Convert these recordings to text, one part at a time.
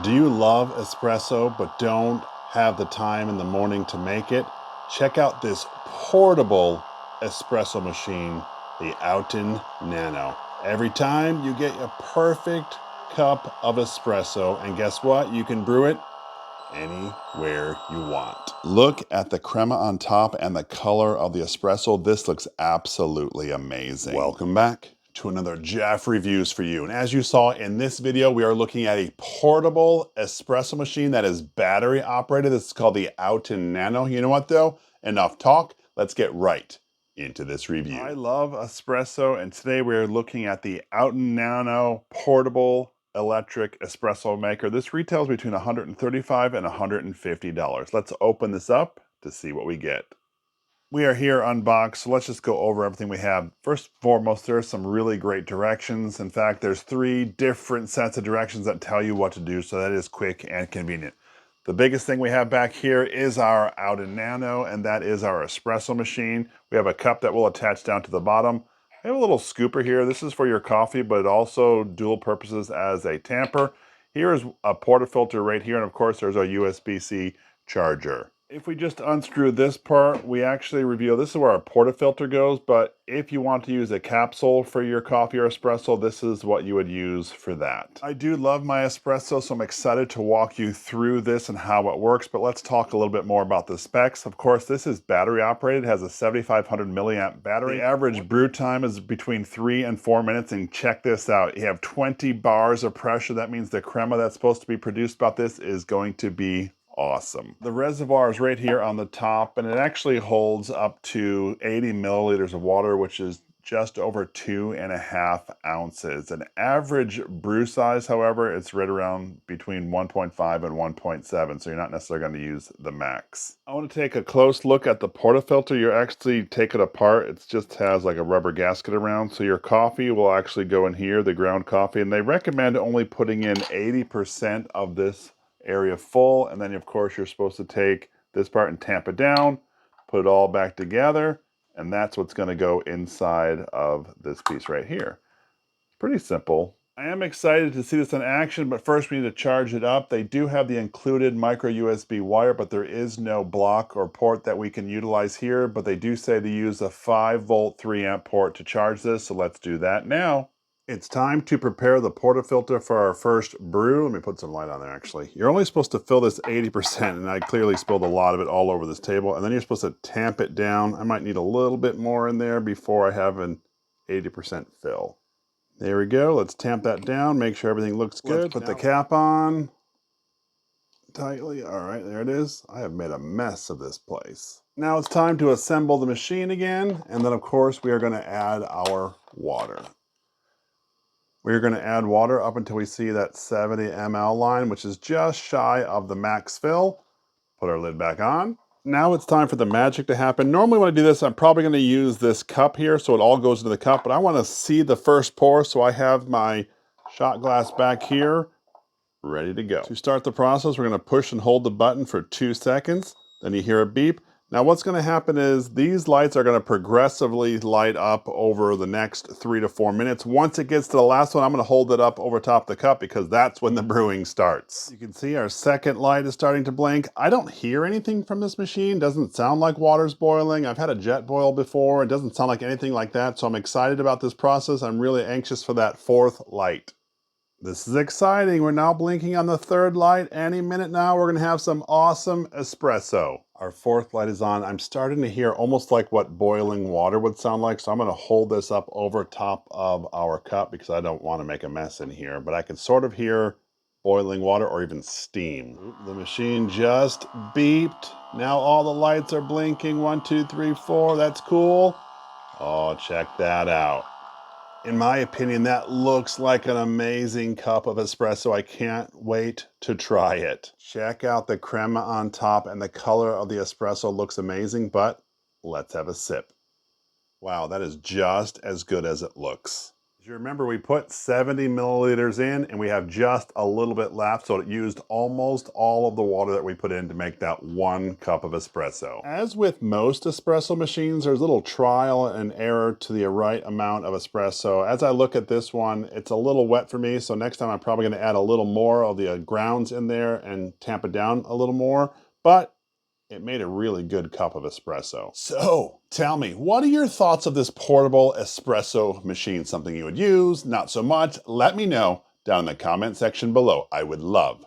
Do you love espresso but don't have the time in the morning to make it? Check out this portable espresso machine, the OutIn Nano. Every time you get a perfect cup of espresso, and guess what? You can brew it anywhere you want. Look at the crema on top and the color of the espresso. This looks absolutely amazing. Welcome back to another Jeff Reviews for you. And as you saw in this video, we are looking at a portable espresso machine that is battery operated. This is called the OutIn Nano. You know what though? Enough talk. Let's get right into this review. I love espresso, and today we're looking at the OutIn Nano portable electric espresso maker. This retails between $135 and $150. Let's open this up to see what we get. We are here unboxed, so let's just go over everything we have. First and foremost, there's some really great directions. In fact, there's 3 different sets of directions that tell you what to do, so that is quick and convenient. The biggest thing we have back here is our OutIn Nano, and that is our espresso machine. We have a cup that will attach down to the bottom. We have a little scooper here. This is for your coffee, but it also dual purposes as a tamper. Here is a portafilter right here, and of course there's our USB-C charger. If we just unscrew this part, we actually reveal this is where our portafilter goes, but if you want to use a capsule for your coffee or espresso, this is what you would use for that. I do love my espresso, so I'm excited to walk you through this and how it works, but let's talk a little bit more about the specs. Of course, this is battery operated, it has a 7,500 milliamp battery. The average brew time is between 3 and 4 minutes, and check this out. You have 20 bars of pressure. That means the crema that's supposed to be produced about this is going to be awesome. The reservoir is right here on the top, and it actually holds up to 80 milliliters of water, which is just over 2.5 ounces. An average brew size, however, it's right around between 1.5 and 1.7, so you're not necessarily going to use the max. I want to take a close look at the portafilter. You actually take it apart. It just has like a rubber gasket around, so your coffee will actually go in here, the ground coffee, and they recommend only putting in 80% of this area full, and then of course you're supposed to take this part and tamp it down, put it all back together, and that's what's going to go inside of this piece right here. Pretty simple. I am excited to see this in action, but first we need to charge it up. They do have the included micro USB wire, but there is no block or port that we can utilize here, but they do say to use a 5-volt 3-amp port to charge this, so let's do that now. It's time to prepare the portafilter for our first brew. Let me put some light on there, actually. You're only supposed to fill this 80%, and I clearly spilled a lot of it all over this table, and then you're supposed to tamp it down. I might need a little bit more in there before I have an 80% fill. There we go. Let's tamp that down, make sure everything looks good. Let's put the cap on tightly. All right, there it is. I have made a mess of this place. Now it's time to assemble the machine again, and then of course we are going to add our water. We're going to add water up until we see that 70 ml line, which is just shy of the max fill. Put our lid back on. Now it's time for the magic to happen. Normally when I do this, I'm probably going to use this cup here so it all goes into the cup, but I want to see the first pour, so I have my shot glass back here ready to go. To start the process, we're going to push and hold the button for 2 seconds. Then you hear a beep. Now what's going to happen is these lights are going to progressively light up over the next 3 to 4 minutes. Once it gets to the last one, I'm going to hold it up over top the cup because that's when the brewing starts. You can see our second light is starting to blink. I don't hear anything from this machine. Doesn't sound like water's boiling. I've had a jet boil before. It doesn't sound like anything like that. So I'm excited about this process. I'm really anxious for that 4th light. This is exciting. We're now blinking on the 3rd light. Any minute now, we're going to have some awesome espresso. Our 4th light is on. I'm starting to hear almost like what boiling water would sound like, so I'm going to hold this up over top of our cup because I don't want to make a mess in here, but I can sort of hear boiling water or even steam. The machine just beeped. Now all the lights are blinking. 1, 2, 3, 4. That's cool. Oh, check that out. In my opinion, that looks like an amazing cup of espresso. I can't wait to try it. Check out the crema on top, and the color of the espresso looks amazing, but let's have a sip. Wow, that is just as good as it looks. You remember we put 70 milliliters in and we have just a little bit left, so it used almost all of the water that we put in to make that 1 cup of espresso. As with most espresso machines, there's a little trial and error to the right amount of espresso. As I look at this one, it's a little wet for me, so next time I'm probably going to add a little more of the grounds in there and tamp it down a little more, but it made a really good cup of espresso. So, tell me, what are your thoughts of this portable espresso machine? Something you would use, not so much? Let me know down in the comment section below. I would love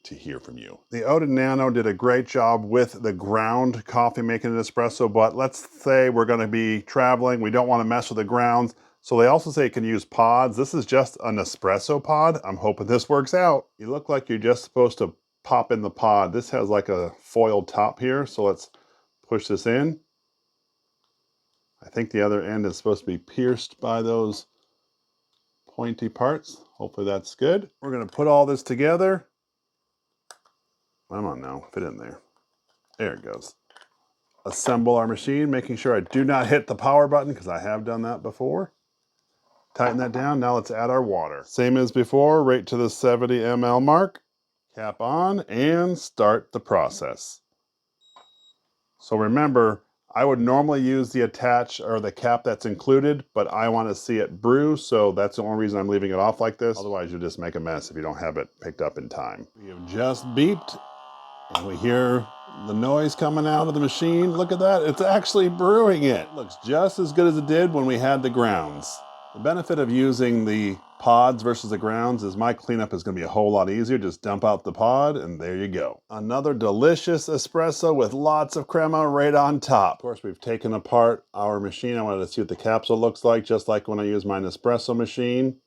to hear from you. The OutIn Nano did a great job with the ground coffee making an espresso, but let's say we're gonna be traveling, we don't wanna mess with the grounds, so they also say you can use pods. This is just an espresso pod. I'm hoping this works out. You look like you're just supposed to pop in the pod. This has like a foil top here, so let's push this in. I think the other end is supposed to be pierced by those pointy parts. Hopefully that's good. We're gonna put all this together. Come on now, fit in there. There it goes. Assemble our machine, making sure I do not hit the power button because I have done that before. Tighten that down. Now let's add our water. Same as before, right to the 70 ml mark. Cap on and start the process. So remember, I would normally use the attach or the cap that's included, but I want to see it brew, so that's the only reason I'm leaving it off like this. Otherwise, you'll just make a mess if you don't have it picked up in time. We have just beeped, and we hear the noise coming out of the machine. Look at that, it's actually brewing it. It looks just as good as it did when we had the grounds. The benefit of using the pods versus the grounds is my cleanup is going to be a whole lot easier. Just dump out the pod and there you go. Another delicious espresso with lots of crema right on top. Of course, we've taken apart our machine. I wanted to see what the capsule looks like, just like when I use my Espresso machine.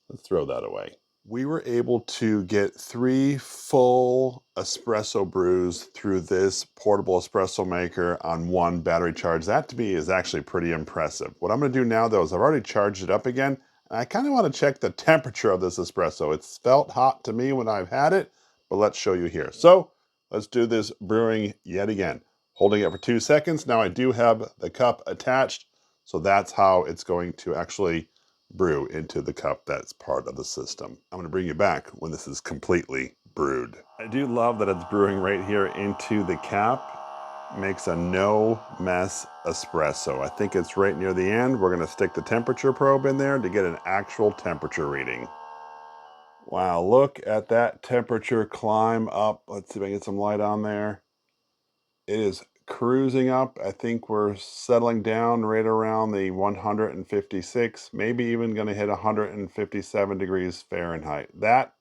Let's throw that away. We were able to get 3 full espresso brews through this portable espresso maker on 1 battery charge. That to me is actually pretty impressive. What I'm gonna do now though is I've already charged it up again, and I kind of want to check the temperature of this espresso. It's felt hot to me when I've had it, but let's show you here. So let's do this brewing yet again. Holding it for 2 seconds. Now I do have the cup attached, so that's how it's going to actually brew into the cup that's part of the system. I'm going to bring you back when this is completely brewed. I do love that it's brewing right here into the cap. Makes a no mess espresso. I think it's right near the end. We're going to stick the temperature probe in there to get an actual temperature reading. Wow, look at that temperature climb up. Let's see if I can get some light on there. It is cruising up. I think we're settling down right around the 156, maybe even going to hit 157 degrees Fahrenheit. That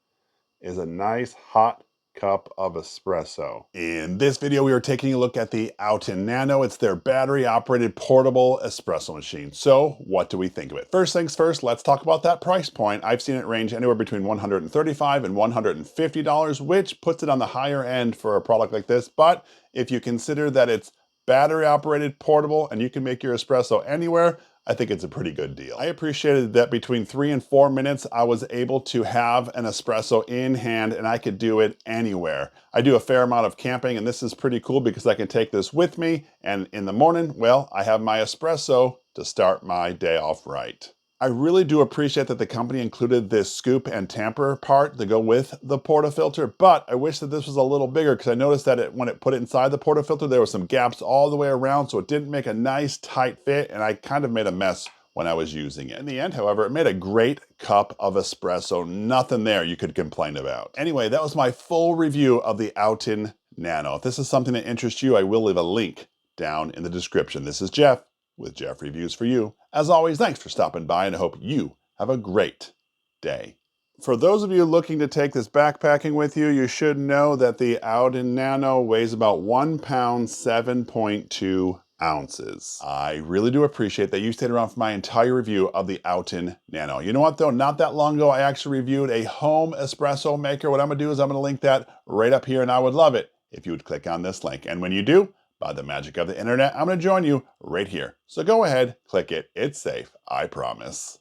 is a nice hot cup of espresso. In this video, we are taking a look at the OutIn Nano. It's their battery-operated portable espresso machine. So what do we think of it? First things first, let's talk about that price point. I've seen it range anywhere between $135 and $150, which puts it on the higher end for a product like this. But if you consider that it's battery-operated, portable, and you can make your espresso anywhere, I think it's a pretty good deal. I appreciated that between 3 and 4 minutes, I was able to have an espresso in hand and I could do it anywhere. I do a fair amount of camping and this is pretty cool because I can take this with me and in the morning, well, I have my espresso to start my day off right. I really do appreciate that the company included this scoop and tamper part to go with the portafilter, but I wish that this was a little bigger because I noticed that when it put it inside the portafilter, there were some gaps all the way around, so it didn't make a nice tight fit, and I kind of made a mess when I was using it. In the end, however, it made a great cup of espresso. Nothing there you could complain about. Anyway, that was my full review of the OutIn Nano. If this is something that interests you, I will leave a link down in the description. This is Jeff with Jeff Reviews for You. As always, thanks for stopping by and I hope you have a great day. For those of you looking to take this backpacking with you, you should know that the OutIn Nano weighs about 1 pound, 7.2 ounces. I really do appreciate that you stayed around for my entire review of the OutIn Nano. You know what though, not that long ago, I actually reviewed a home espresso maker. What I'm gonna do is I'm gonna link that right up here and I would love it if you would click on this link. And when you do, by the magic of the internet, I'm going to join you right here. So go ahead, click it. It's safe, I promise.